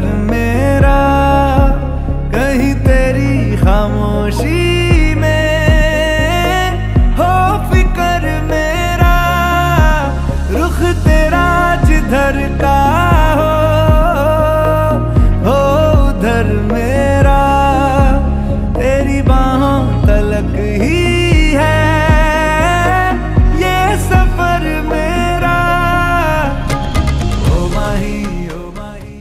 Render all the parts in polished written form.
घर मेरा कहीं तेरी खामोशी में हो फिक्र मेरा, रुख तेरा जिधर का हो उधर मेरा, तेरी बाहों तलक ही है ये सफर मेरा। ओ माही ओ माही।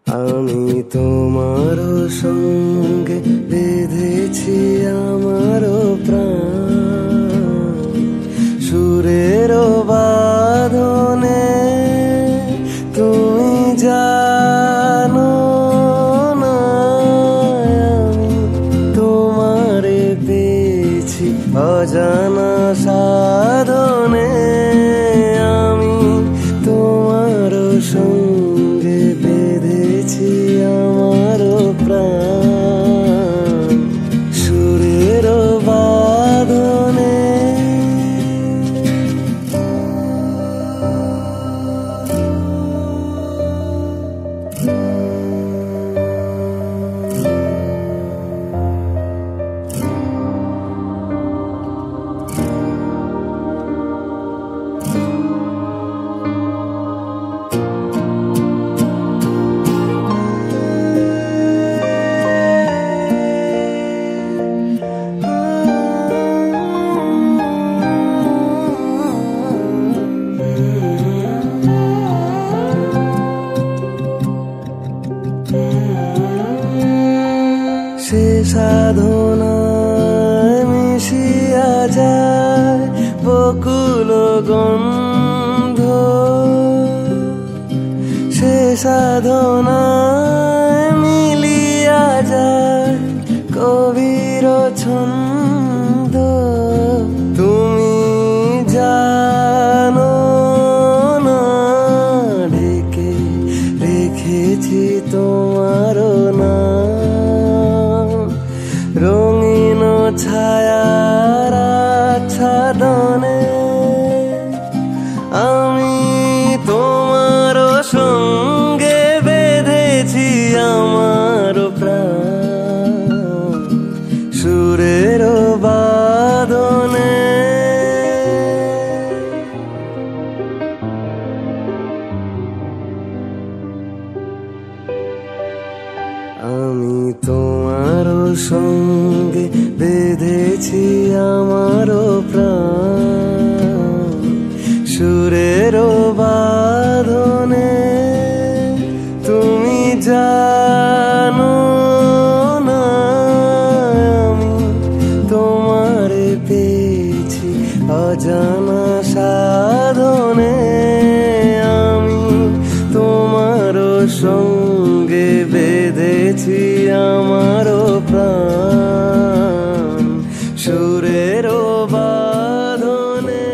আমি তোমার সঙ্গে বেঁধেছি আমার প্রাণ, সুরের বাঁধনে তুমি জানো না আমি তোমারে পেয়েছি অজানা সাধনে। আমি তোমার সঙ্গে বেঁধেছি আমার প্রাণ। সাধনায় মিশিয়া যায় বকুল গন্ধ, সে সাধনায় মিলিয়া যায় কবির ছন্দ। তুমি জানো না ঢেকে রেখেছি তোমার নাম, রঙিন ছায়ার আচ্ছাদনে আমি তোমার সঙ্গে বেঁধেছি আমার প্রাণ সুরের বাঁধনে। আমি তোমার সঙ্গে বেঁধেছি আমার প্রাণ সুরের বাঁধনে। তুমি জানো না আমি তোমারে পেয়েছি অজানা সাধনে, আমি তোমার সঙ্গে বেঁধেছি আমার প্রাণ সুরের বাঁধনে।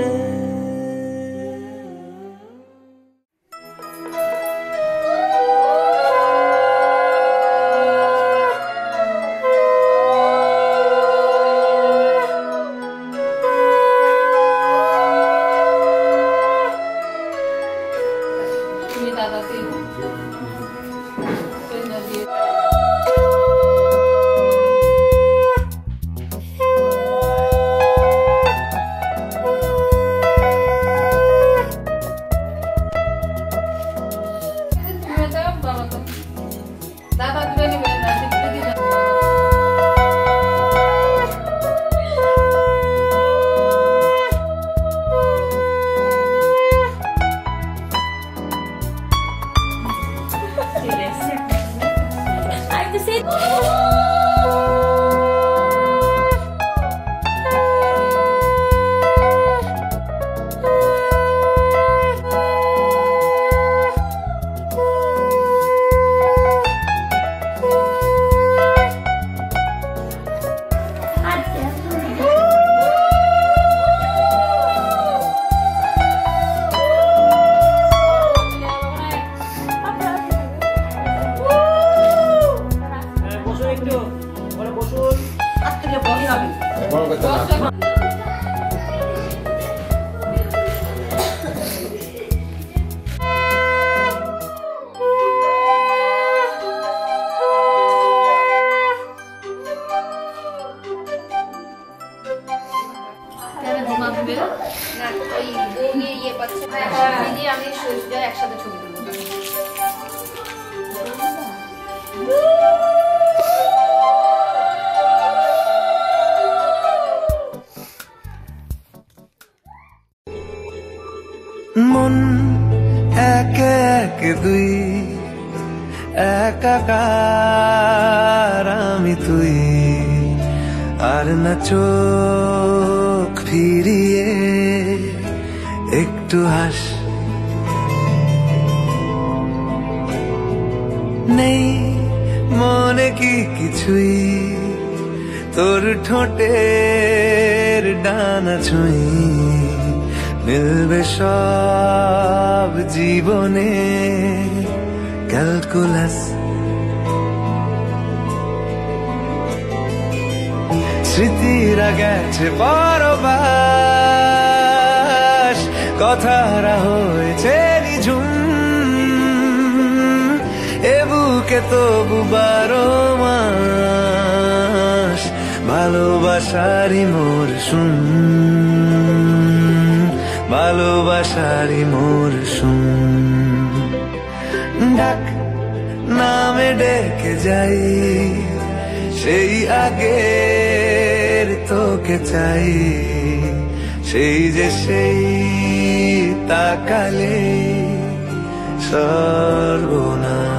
তুমি দাদাকে দিয়ে দাদা তুলে নেবে না একসাথে ছবি তুলবো। মন এক এক দুই একাকার আমি তুই, আর না চোখ ফিরিয়ে একটু হাস। নেই মনে কি কিছুই তোর ঠোঁটের ডানা ছুঁই, মিলবে সব জীবনে ক্যালকুলাস। স্মৃতিরা গেছে পরবাস, কথারা হয়েছে নিঝুম, এ বুকে তবু 12 মাস ভালোবাসারই মরশুম, ভালোবাসারই মরশুম। ডাক নামে ডেকে যাই, সেই আগের তোকে চাই, সেই যে সেই তাকালে সর্বনাশ।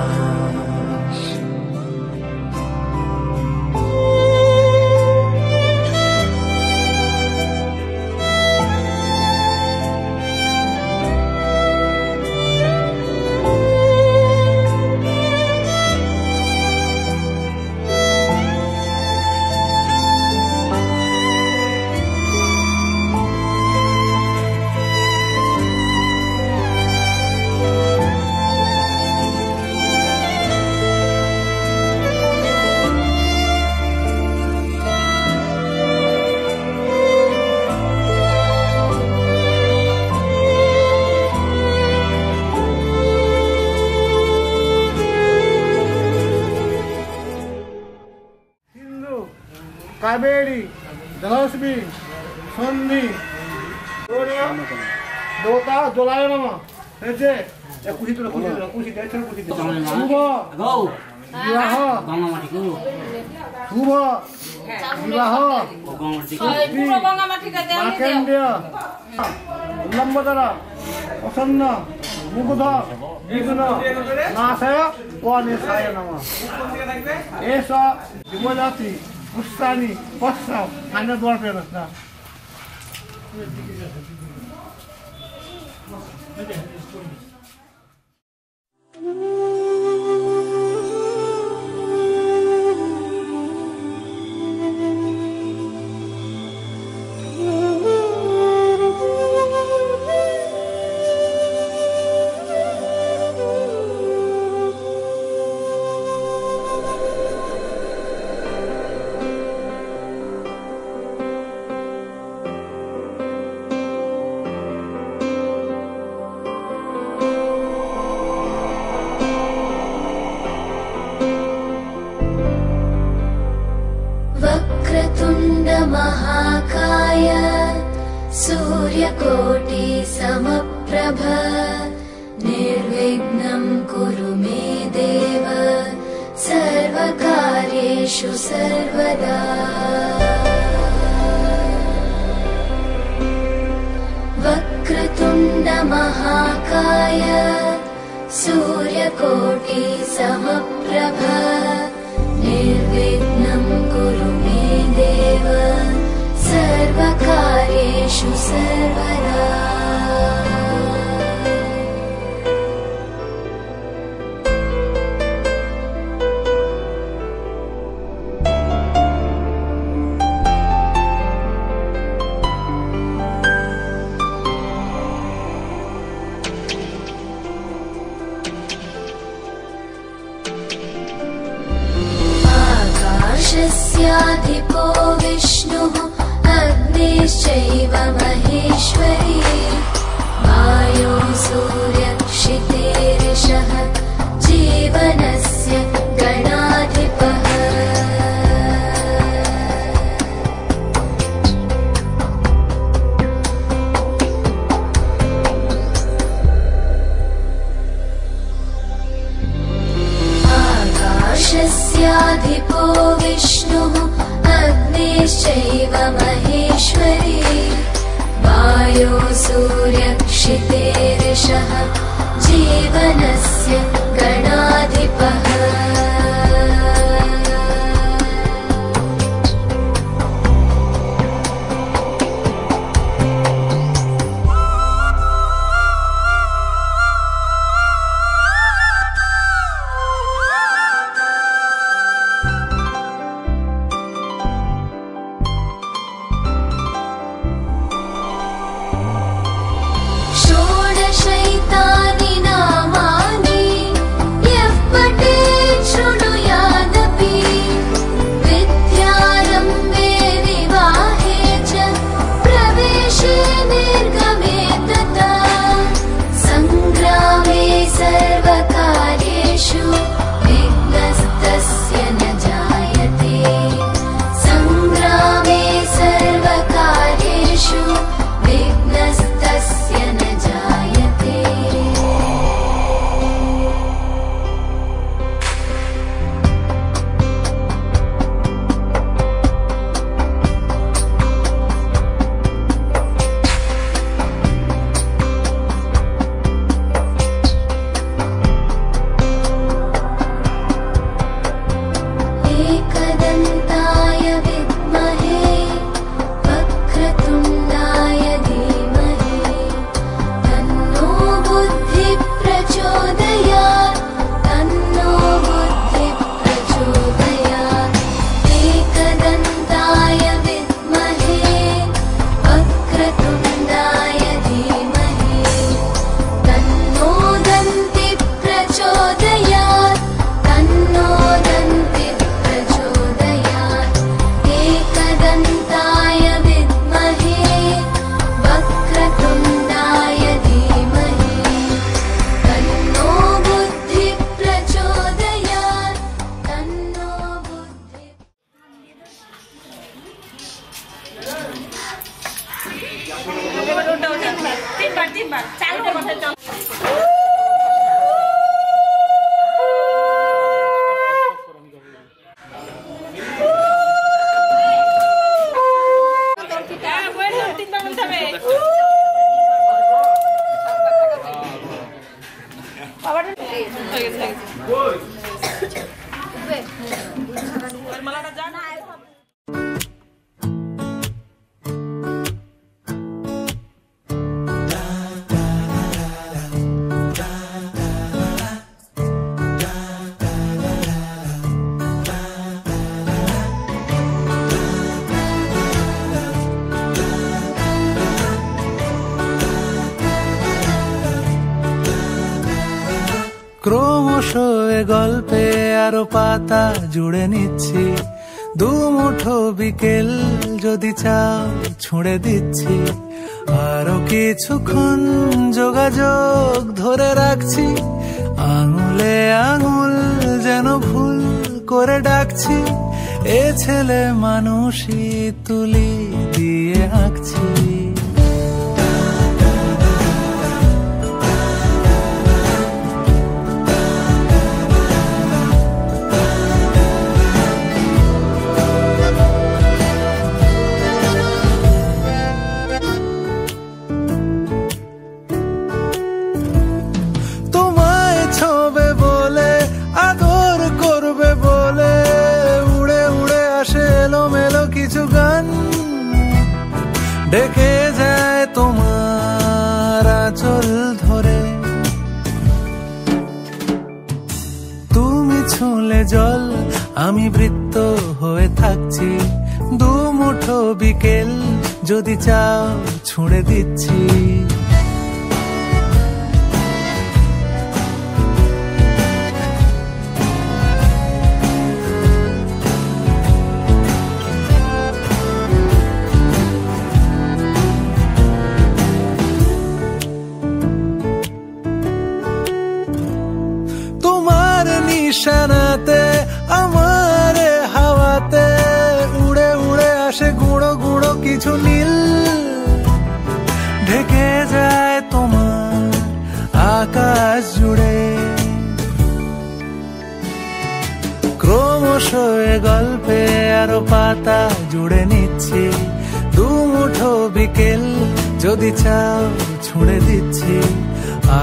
कावेरी जलस्मी सन्धि देवता जलाय नमः हेजे या कुछ तो कुछ शुभ विवाह शुभ विवाह माकेन्द्र लंबोदर प्रसन्न मुग्ध विघ्न नाशय वनिशाय नमः ऐसा दिवजाति पुष्टानि पश्च अन्य द्वार पे रखना महाकाय सूर्यकोटि समप्रभ निर्विघ्नं कुरु मे देव सर्वकार्येषु सर्वदा वक्रतुण्ड महाकाय सूर्यकोटि समप्रभ निर्विघ्नं कुरु मे देव सर्वकार्येषु सर्वदा आकाशस्याधिपो विष्णुः अग्निश्चैव महेश्वरी वायो सूर्यक्षितेरिषः जीवनस्य गणाधिपः आकाशस्याधिपो विष्णुः अग्निश्चैव महेश्वरी वायो ক্রমশ এ গল্পে আরো পাতা জুড়ে নিচ্ছি, দুমুঠো বিকেল যদি চাও ছুঁড়ে দিচ্ছি, আরো কিছুক্ষণ যোগাযোগ ধরে রাখছি, আঙুলে আঙুল যেন ভুল করে ডাকছি, এ ছেলে মানুষই তুলি দিয়ে আঁকছি। ডেকে যায় তোমার আঁচল ধরে, তুমি ছুঁলে জল আমি বৃত্ত হয়ে থাকছি, দুমুঠো বিকেল যদি চাও ছুঁড়ে দিচ্ছি। নিশানাতে আমার হাওয়াতে উড়ে উড়ে আসে গুঁড়ো গুঁড়ো কিছু নীল, ঢেকে যায় তোমার আকাশ জুড়ে। ক্রমশ এ গল্পে আরো পাতা জুড়ে নিচ্ছি, দুমুঠো বিকেল যদি চাও ছুঁড়ে দিচ্ছি,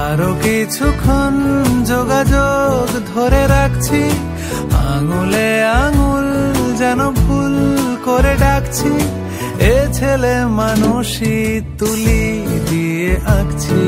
আরো কিছুক্ষণ যোগাযোগ ধরে রাখছি, আঙুলে আঙুল যেন ভুল করে ডাকছি, এ ছেলে মানুষই তুলি দিয়ে আঁকছি।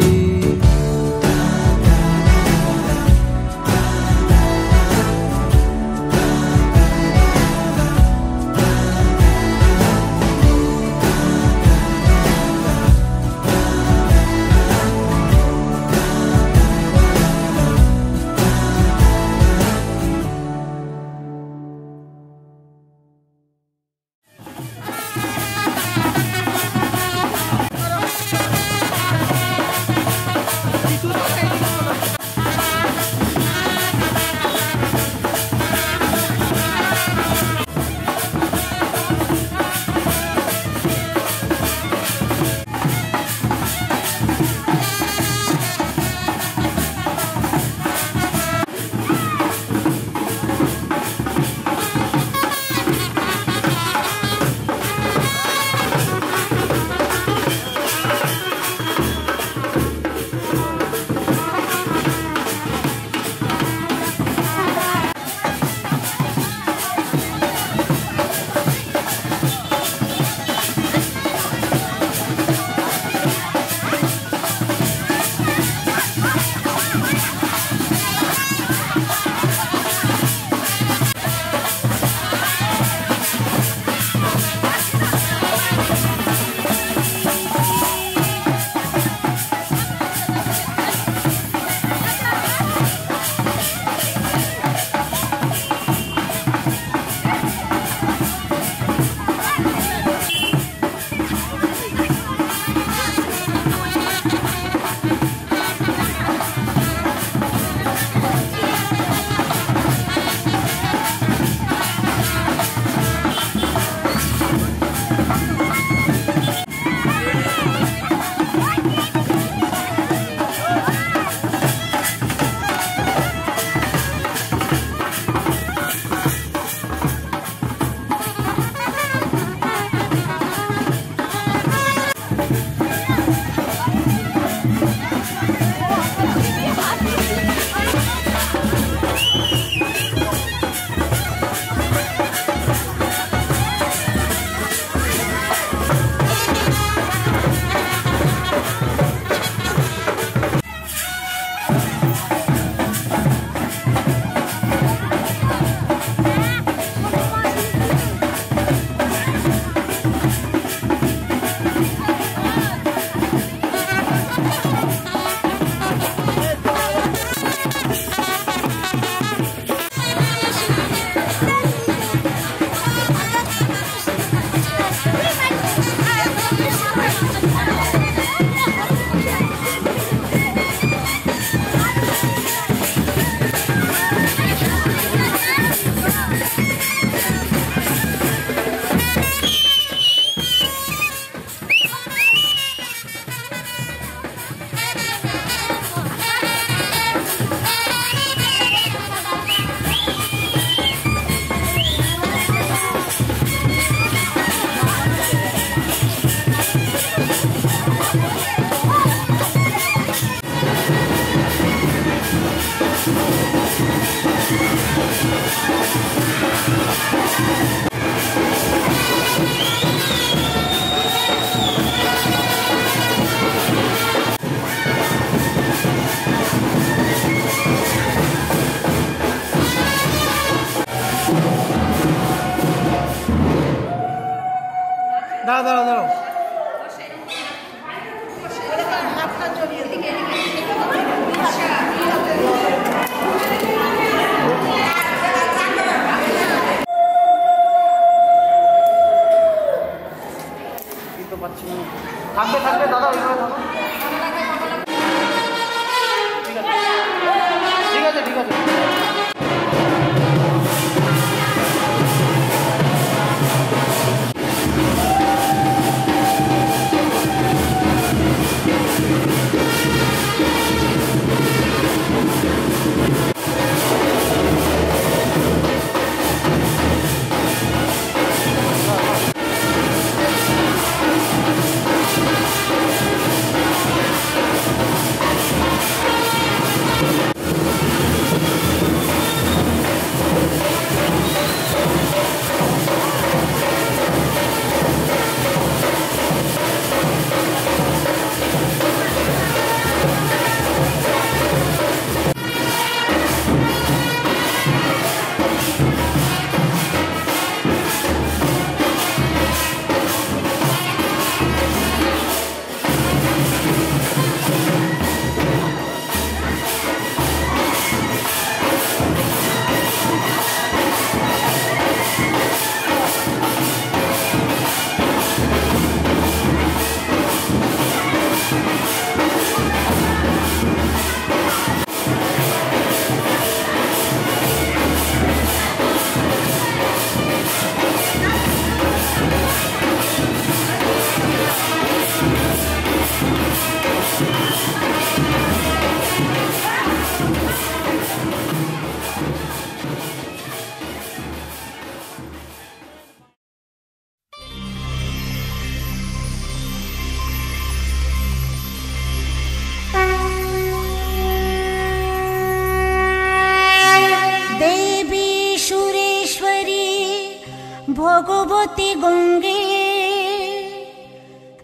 भगवती गंगे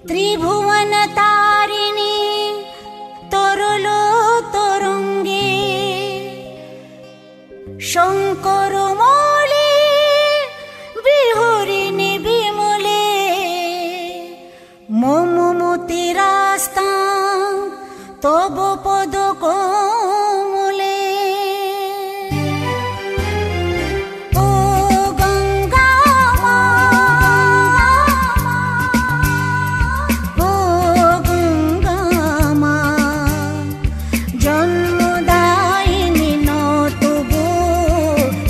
त्रिभुवन तारिणी तरलो तरंगे शंकर मौली बिहरिणी विमले मम मति रास्ता तब पद कमले ओ गंगा ओ गंगा जन्मदायिनी न तबु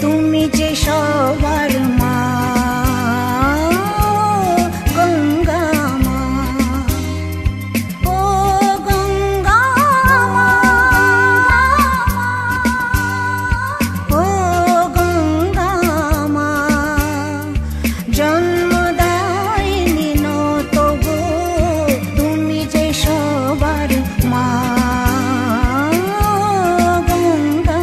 तुमी जे सबार मा गंगा ओ गंगा ओ गंगा जन्मदायिनी न तबु तुमी जे सबार मा गंगा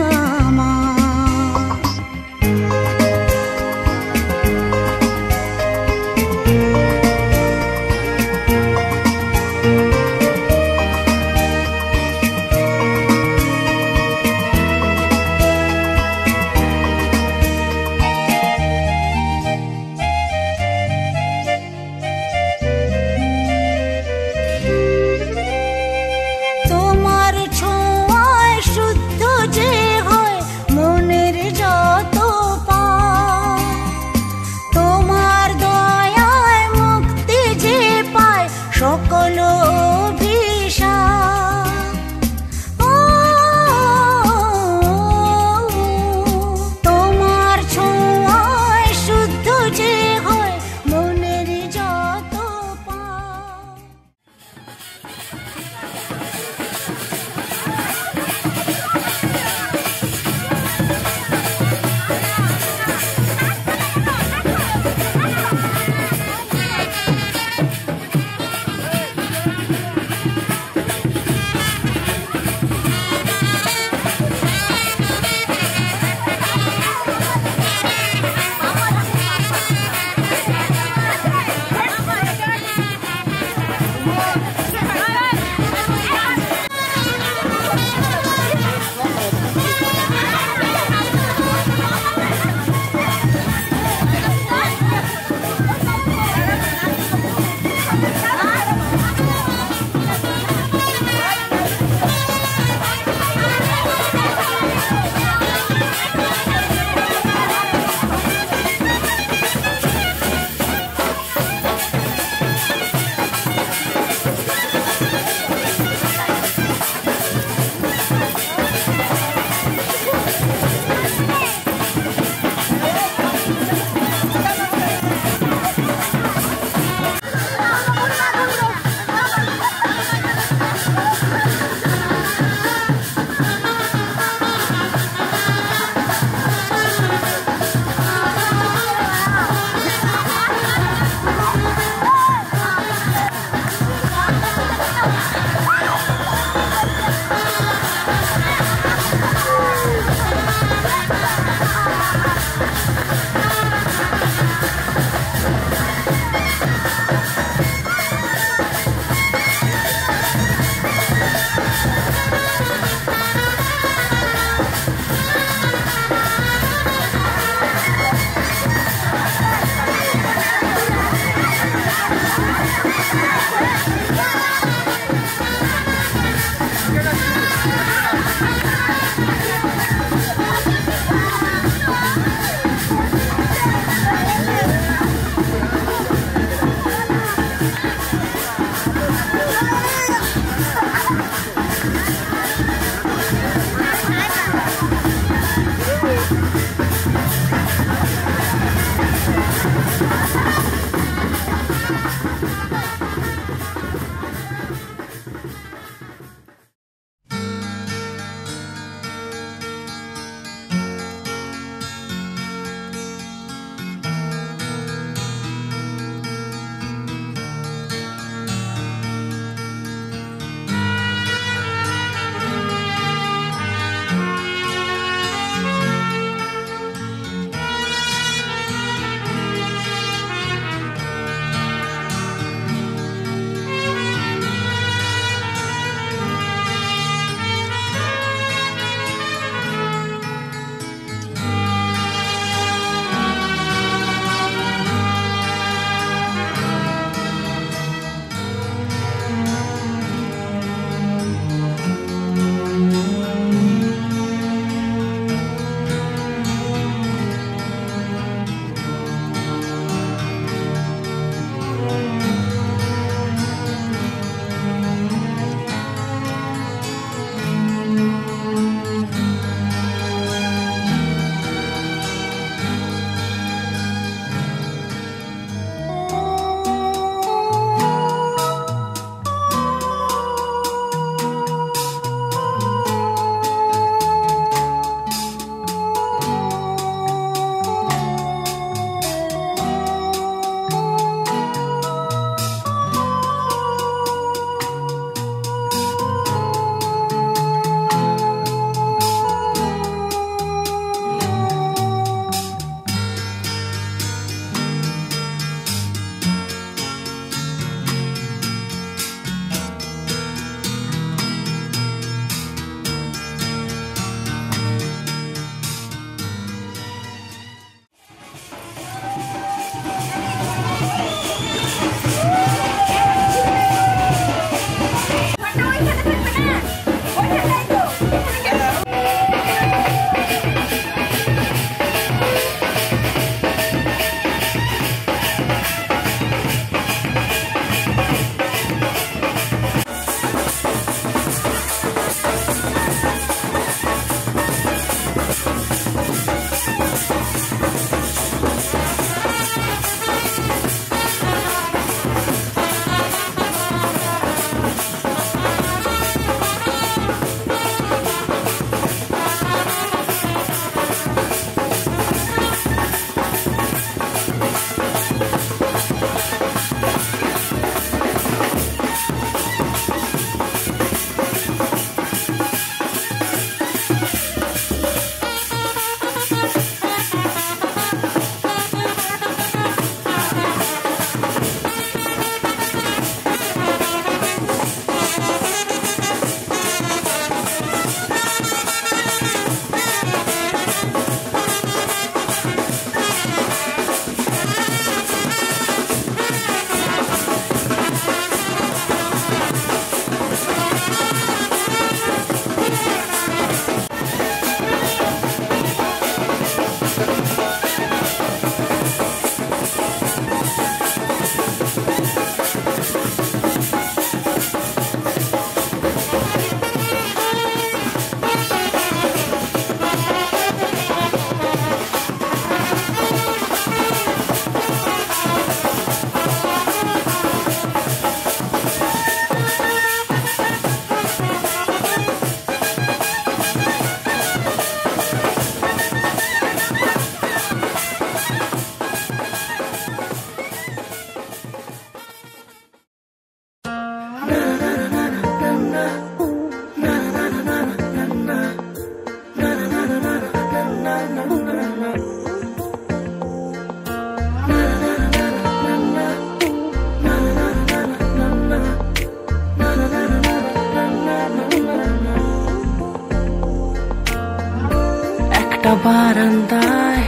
একটা বারান্দায়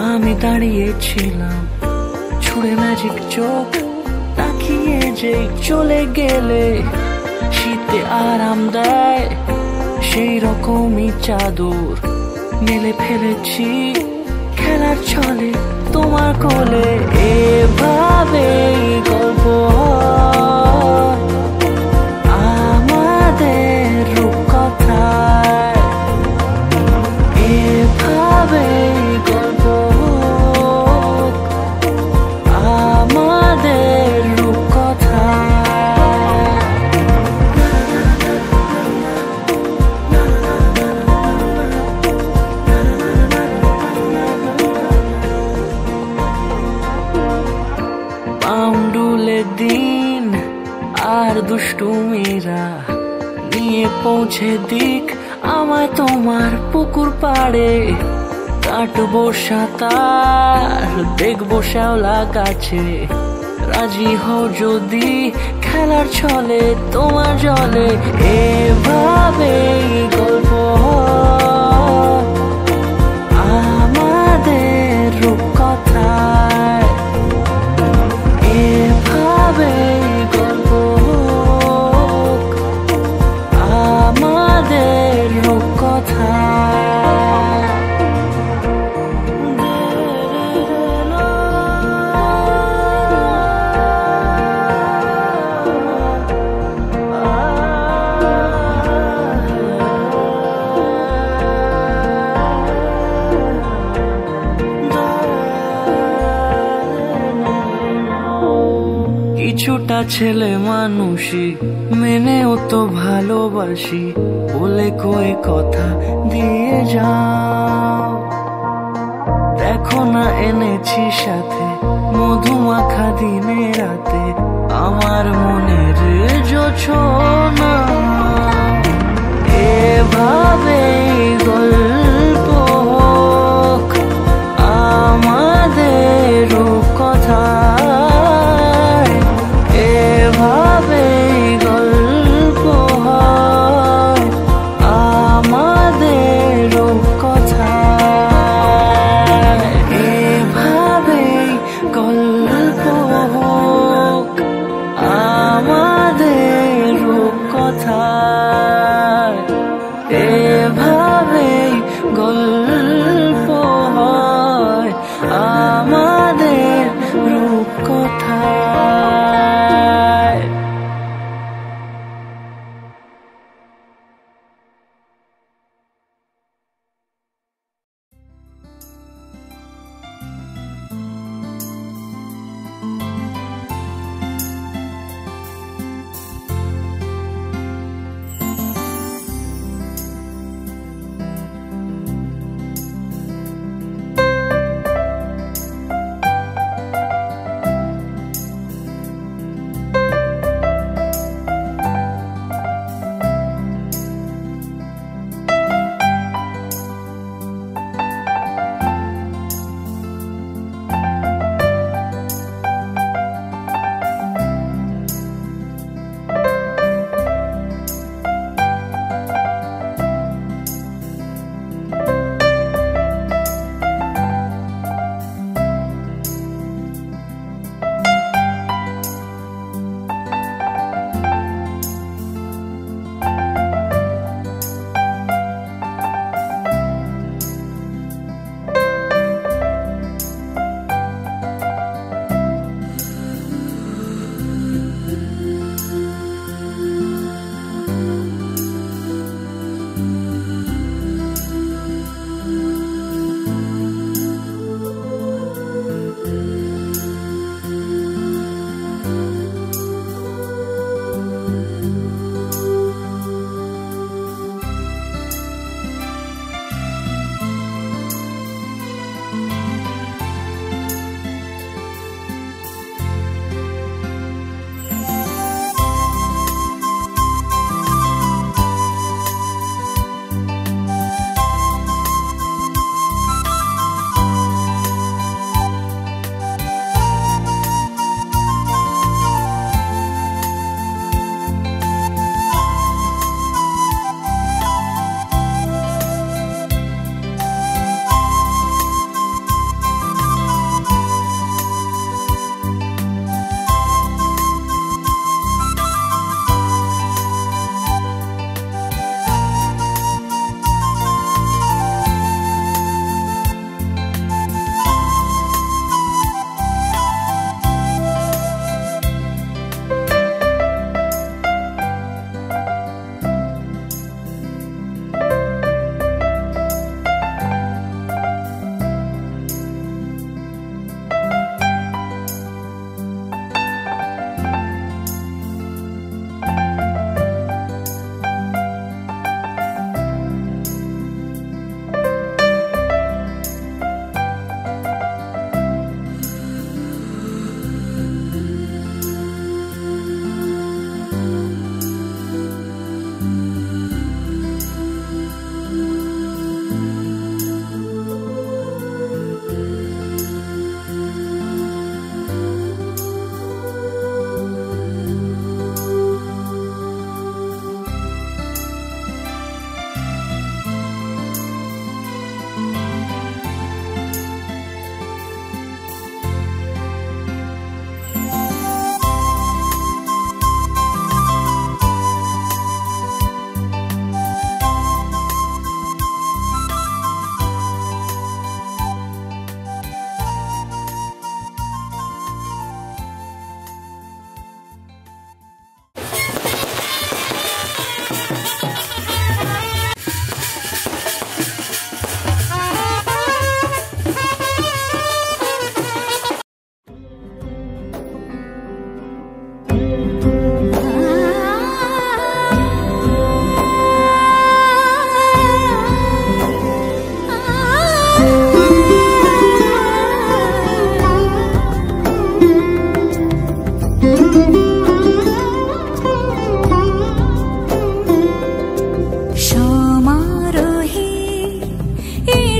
আমি দাঁড়িয়েছিলাম, ছুঁড়ে ম্যাজিক চোখ তাকিয়ে যে চলে গেলে শীতে আরাম দেয় সেই রকমই চাদর মেলে ফেলেছি খেলার ছলে তোমার কোলে। এভাবে গল্প হয় আমাদের রূপকথায়, এভাবে গল্প হোক আমাদের রূপকথায়। পাউন্ডুলের দিন আর দুষ্টুমিরা নিয়ে পৌঁছে দিক আমায় তোমার পুকুর পাড়ে। কাটবো সাঁতার, দেখবো শ্যাওলা গাছে, রাজি হও যদি খেলার ছলে তোমার জলে। এভাবেই গল্প হয় আমাদের রূপকথায়, এভাবেই গল্প হোক আমাদের রূপকথায়। কিছুটা ছেলে মানুষই মেনেও তো ভালোবাসি, বলে কয়ে কথা দিয়ে যাও। দেখো না এনেছি সাথে মধুমাখা দিনে রাতে আমার মনের জোছনা। এভাবেই গল্প হোক আমাদের রূপকথায়, এভাবেই গল্প হয় আমাদের রূপকথায়, এভাবেই গল্প হোক আমাদের রূপকথায়, এভাবে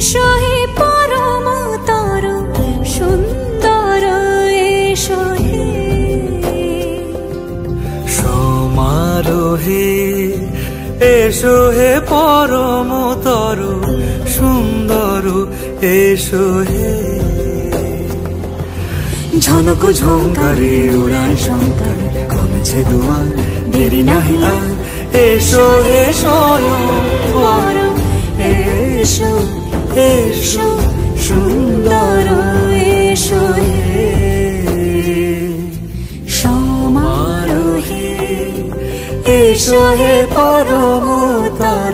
এসো হে পরমতর সুন্দর এসো হে সমারোহে এসো হে পরমতর সুন্দর এসো হে ঝনক ঝঙ্কারে উড়ায় শঙ্কর কমেছে দুয়ার দেরি নাহি আর এসো হে স্বয়ংবর এসো এসো সুন্দর এসো হে সমারোহে এসো হে পরমতর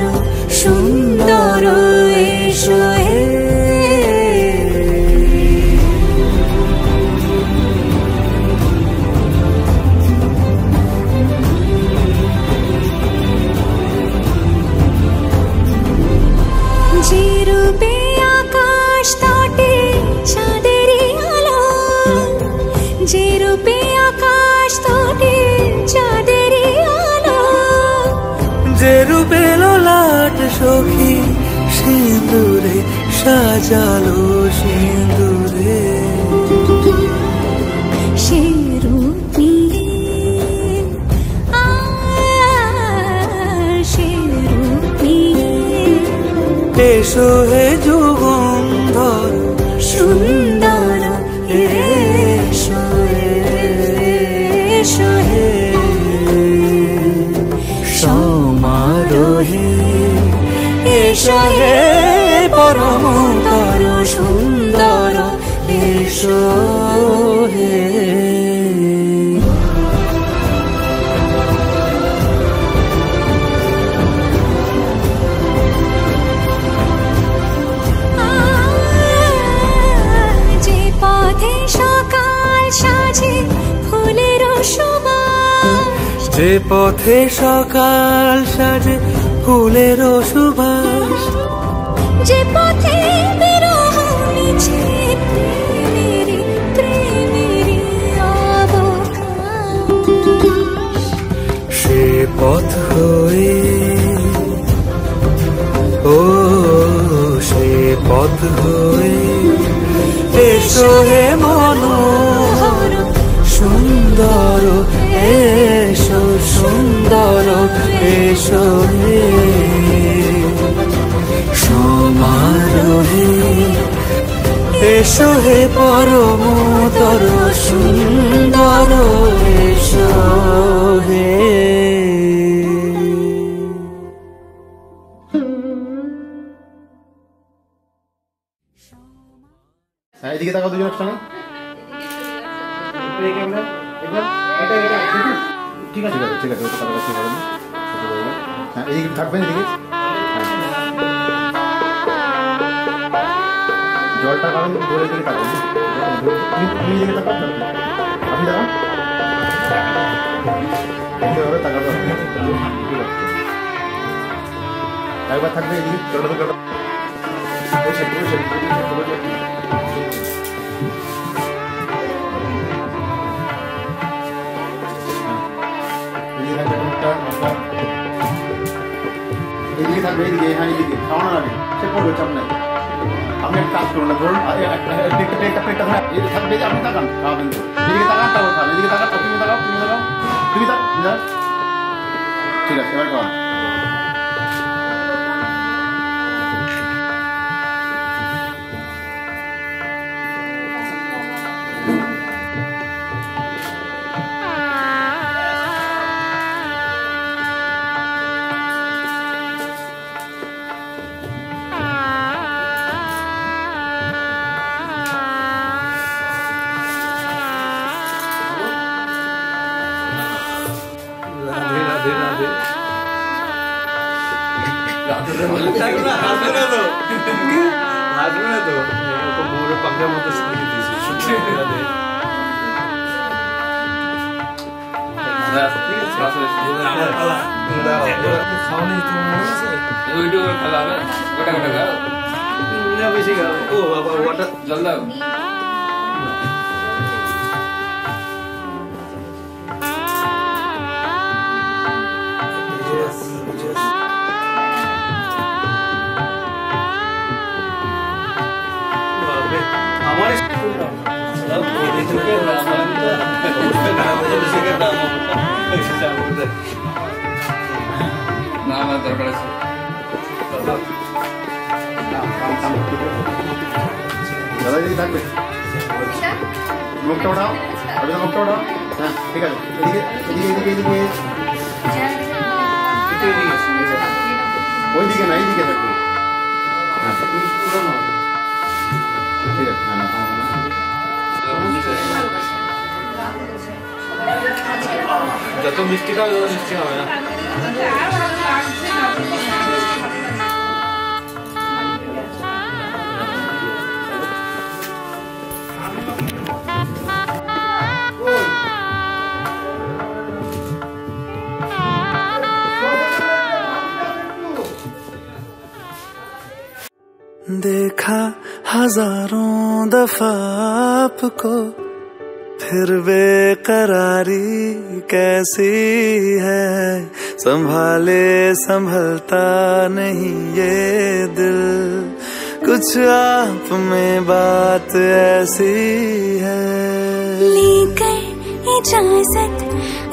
সুন্দর এসো হে যে রূপে আকাশ তটে চাঁদেরই আলো যে রূপে আকাশ তটে চাঁদেরই আলো যে রূপে ললাট সখী সিঁদুরে সাজালো সিঁদুরে সে রূপ নিয়ে সে রূপ নিয়ে এসো হে যুগন্ধর সুন্দর এসো এসো হে সমারোহে এসো হে পরমতর সুন্দর এসো হে যে পথে সকাল সাজে ফুলের সুবাস যে পথে সকাল সাজে ফুলের সুবাস যে পথে বিরহ মিছে প্রেমেরই প্রেমেরই অবকাশ সে পথ হয়ে ও সে পথ হয়ে এসো হে মনোহর সুন্দর এসো সুন্দর এসো হে সমারোহে এসো হে পরমতর সুন্দর এসো হে হ্যাঁ এদিকে তাকাও দুজন একসঙ্গে এই ক্যামেরা এবার এটা এটা ঠিক আছে ঠিক আছে ওটা কাছাকাছি হবে না হ্যাঁ এদিকে থাকবেন এদিকে জলটা কারণ ধরে দিকে তাকাবেন তুমি এদিকে তাকাও আপনি তাকান এইভাবে তাকাতে হবে ঠিক আছে একবার থাকবে এদিকে জলটা তো বসে বসে বসে এদিকে থাকবে এদিকে হ্যাঁ এদিকে খাওয়ানো লাগে সে করবে চাপ নাই আপনি একটা কাজ করুন না ধরুন একটা পেটটা ধরে এদিকে থাকবে যে আপনি তাকান খাওয়াবেন তো এদিকে তাকান তারপর খাবেন এদিকে তাকান তুমি তাকাও তুমি তাকাও তুমি তাক ঠিক আছে এবার খাওয়ান দাদা যদি থাকবে মুখটা ওঠাও, মুখটা ওঠাও। হ্যাঁ ঠিক আছে, এদিকে এদিকে এদিকে এদিকে, ওইদিকে না এইদিকে থাকবে। হ্যাঁ ঠিক আছে। যত মিষ্টি খাবে তত মিষ্টি হবে না। देखा हजारों दफा आपको, फिर बेकरारी कैसी है। संभाले संभलता नहीं ये दिल, कुछ आप में बात ऐसी है। लेकर इजाजत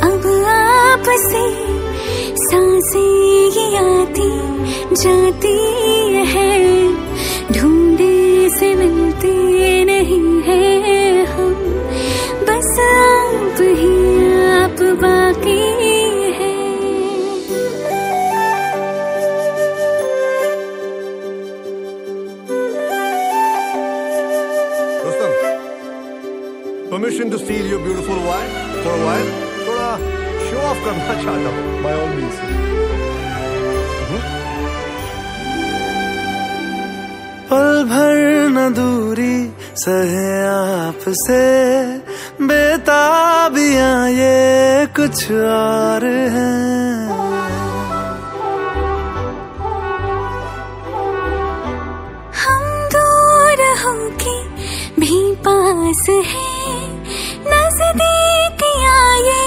अब आपसे, सांसें ये आती जाती है। ढूंढे से मिलते नहीं है हम, बस आप ही आप बाकी है। Rustam, permission to steal your beautiful wife for a while? थोड़ा show off करना चाहता हूँ, by all means. पल भर न दूरी सहे आपसे, बेताबियां ये कुछ और हैं। हम दूर होके भी पास हैं, नजदीकियां ये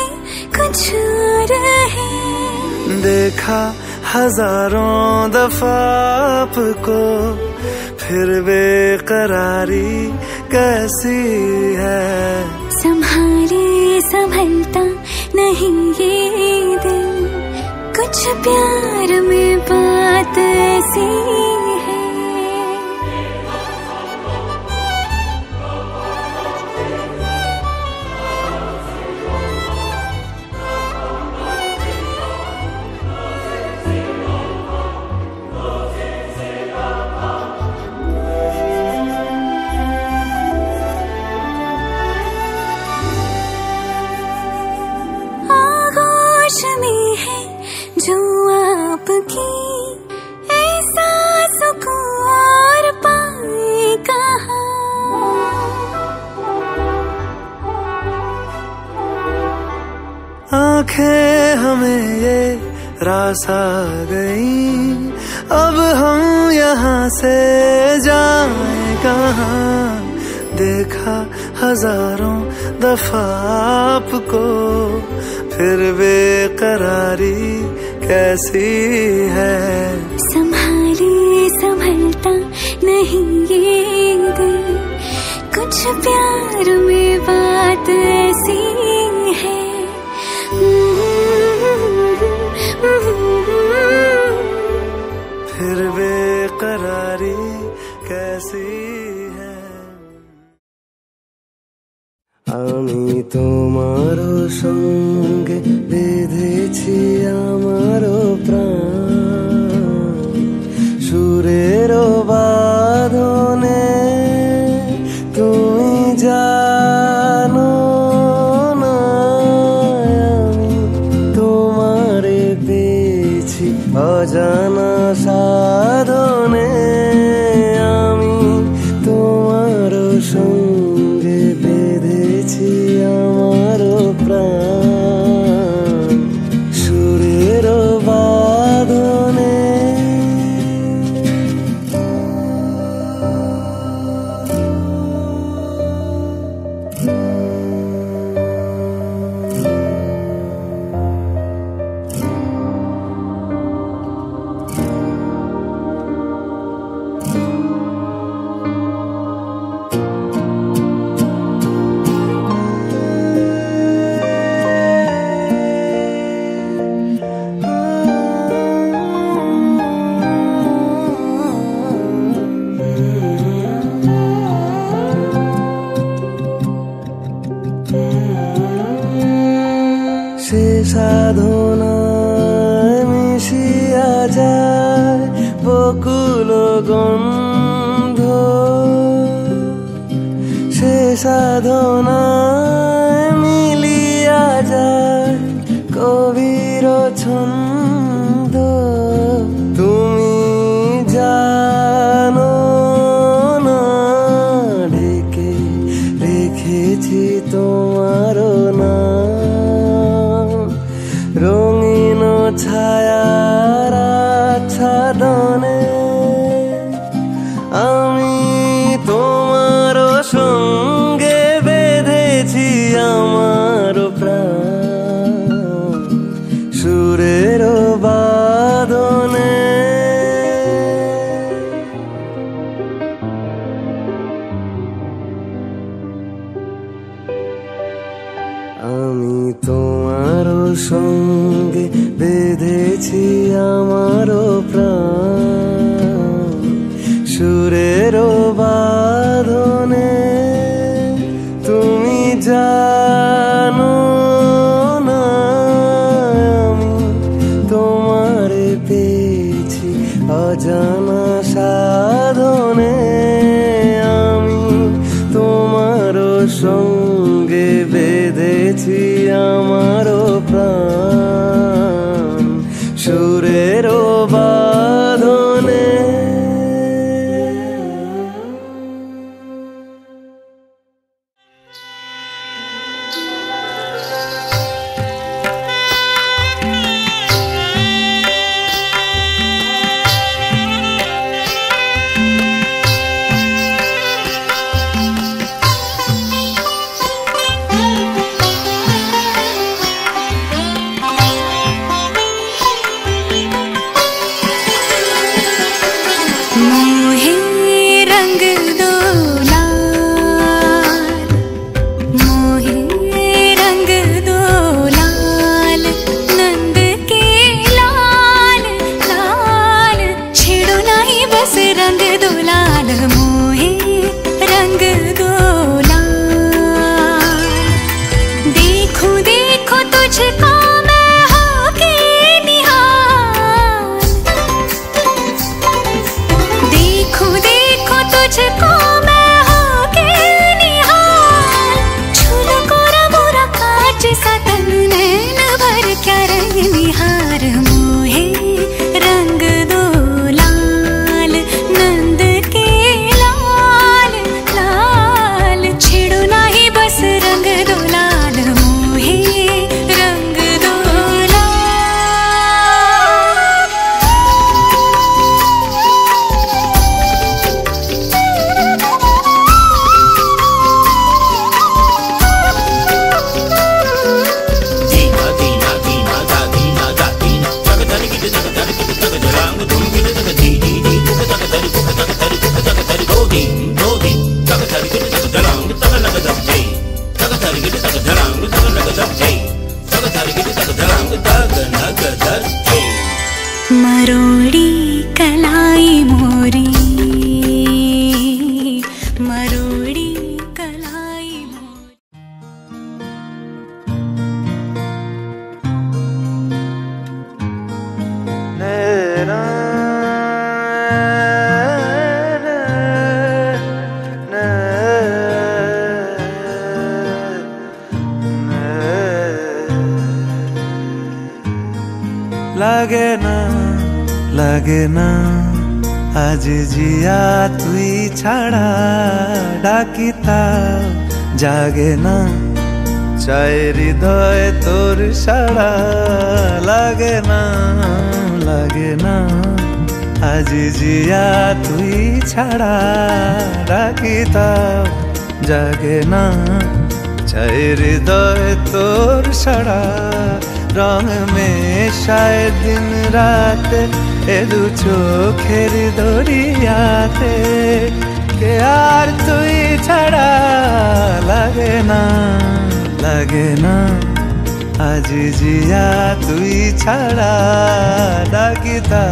कुछ और है। देखा हजारों दफा आपको, फिर बेकरारी कैसी है। संभाले संभलता नहीं ये दिल, कुछ प्यार में बात ऐसी है। जो आपकी ऐसा सुकून और पाए कहाँ। आंखें हमें ये रास आ गई, अब हम यहाँ से जाएं कहाँ। देखा हजारों दफा आपको, फिर बेकरारी कैसी है। संभाले संभलता नहीं ये दिल, कुछ प्यार में बात ऐसी है। फिर बेकरारी कैसी है। আমি তোমারও সঙ্গে বেঁধেছি আমারও প্রাণ, সুরেরও বাঁধনে তুমি জানো না আমি তোমারে পেয়েছি অজানা সাধনে। আমি তোমারও সঙ্গে বেঁধেছি আমারও প্রাণ, সুরেরও বাঁধনে। গন্ধ সে সাধনায় মিলিয়া যায় কবির ছন্দ। তুমি জানো না ঢেকে রেখেছি তোমার নাম রঙিন ছায়ার আচ্ছাদনে আমি তোমার সঙ্গে বেঁধেছি আমার প্রাণ সুরের বাঁধনে। আমি তোমার সঙ্গে বেঁধেছি আমার প্রাণ সুরের বাঁধনে। তুমি জানো না আমি তোমার পেয়েছি অজানা সাধনে। আমি তোমার সঙ্গে বেঁধেছি আমার প্রাণ সুরের বাঁধনে। मरोड़ी कलाई मोरी मरोड़ी कलाई मोरी। লাগে না আজ জিয়া তুই ছাড়া ডাকিতা জাগে না চাই হৃদয় তোর সাড়া। লাগে না আজ জিয়া তুই ছাড়া ডাকিতা জাগে না চাই হৃদয় তোর সাড়া। রং মেশায় দিন রাত এ দু চোখের দরিয়াতে কে আর তুই ছাড়া। লাগে না আজ জিয়া তুই ছাড়া ডাকিতা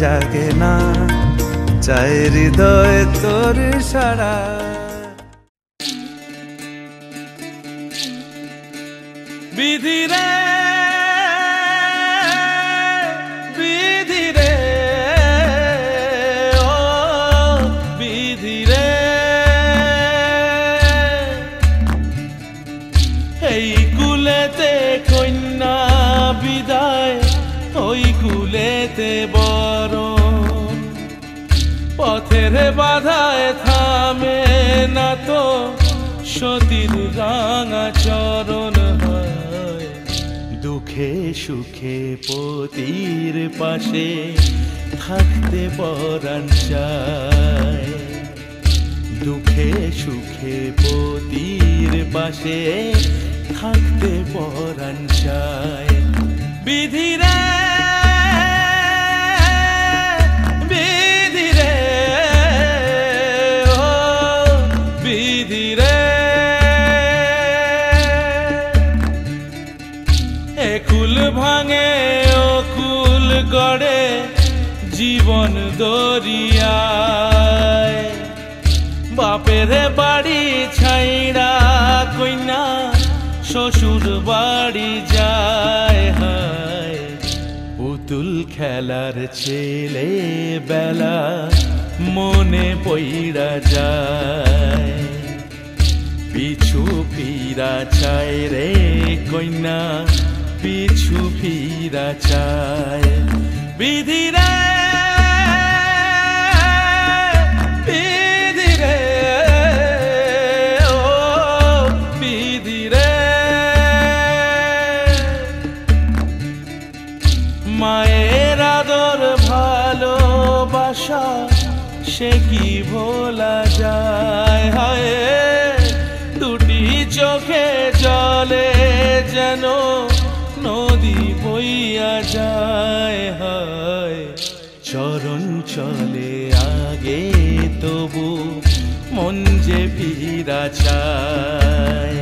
জাগে না চাই হৃদয় তোর সাড়া। বিধি রে বিধি রে ও বরণ পথের বাধায় থামে না তো সতীর রাঙা চরণ হয় দুঃখে সুখে পতির পাশে থাকতে পরাণ চায় দুঃখে সুখে পতির পাশে থাকতে পরাণ চায় বিধিরে বিধিরে ও বিধিরে একুল ভাঙে অকুল গড়ে জীবন দরিয়ায় বাপের বাড়ি ছাইড়া কইনা শ্বশুর বাড়ি যায় হায় পুতুল খেলার ছেলে বেলা মনে পইড়া যায় পিছু ফিরা চায় রে কইনা পিছু ফিরা চায় বিধিরা মায়ের আদর ভালোবাসা সে কি ভোলা যায় হায় দুটি চোখে জলে যেন নদী বইয়া যায় হায় চরণ চলে আগে তবু মন যে ফিরা চায়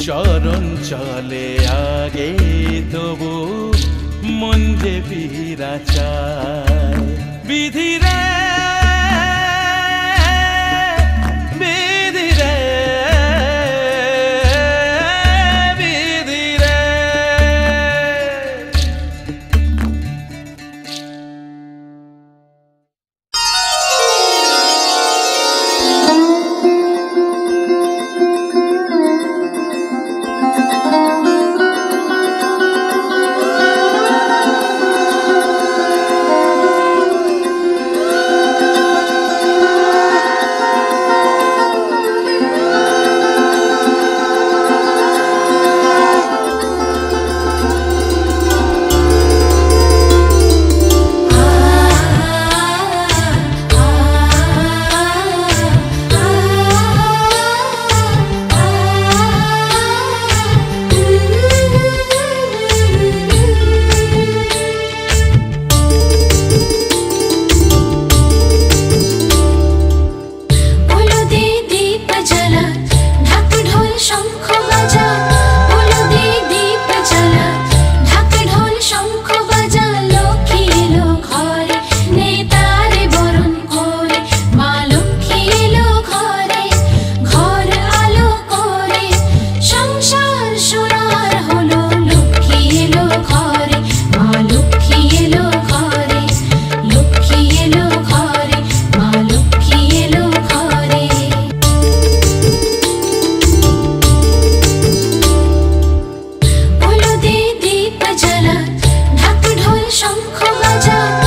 চরণ চলে আগে তবু মন যে ফিরা চায় বিধিরে বিধিরে বিধিরে ঢাক ঢোল শঙ্খ বাজা